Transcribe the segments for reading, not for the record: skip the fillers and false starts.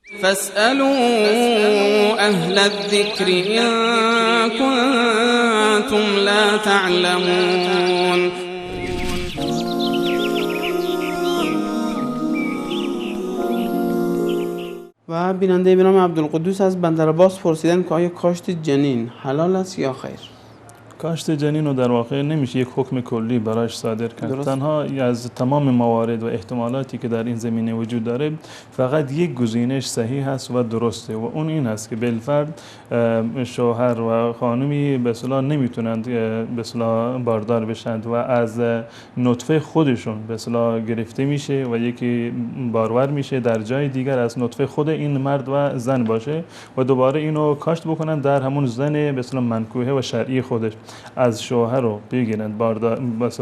فاسألوا أهل الذكر إن كنتم لا تعلمون. و بیننده به نام عبدالقدوس از بندرعباس پرسیدن که آیا کاشت جنین حلال است یا خیر؟ کاشت جنین رو در واقع نمیشه یک حکم کلی برایش صادر کرد. درست. تنها از تمام موارد و احتمالاتی که در این زمینه وجود داره فقط یک گزینش صحیح هست و درسته و اون این هست که بالفرد شوهر و خانمی به اصطلاح نمیتونند به اصطلاح باردار بشند و از نطفه خودشون به اصطلاح گرفته میشه و یکی بارور میشه در جای دیگر از نطفه خود این مرد و زن باشه و دوباره اینو کاشت بکنن در همون زن به اصطلاح منکوحه و شرعی خودش. از شوهر رو بگیرند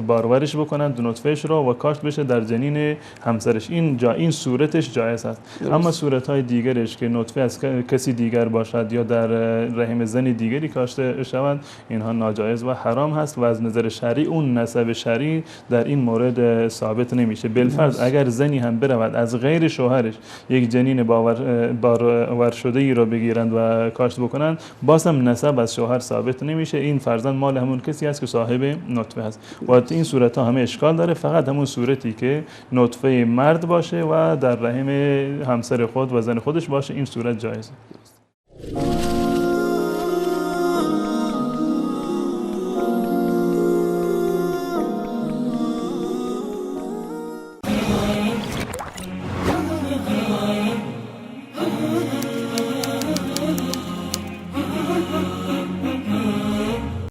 بارورش بکنند نطفهش رو و کاشت بشه در جنین همسرش. این صورتش جایز است. اما صورت‌های دیگرش که نطفه از کسی دیگر باشد یا در رحم زن دیگری کاشته شوند اینها ناجایز و حرام هست و از نظر شرعی اون نسب شرعی در این مورد ثابت نمیشه. بالفرض اگر زنی هم برود از غیر شوهرش یک جنین بارور شده ای رو بگیرند و کاشت بکنند باز هم نسب از شوهر ثابت نمیشه. این فرزند مال همون کسی است که صاحب نطفه است و این صورت ها همه اشکال داره. فقط همون صورتی که نطفه مرد باشه و در رحم همسر خود و زن خودش باشه این صورت جایزه.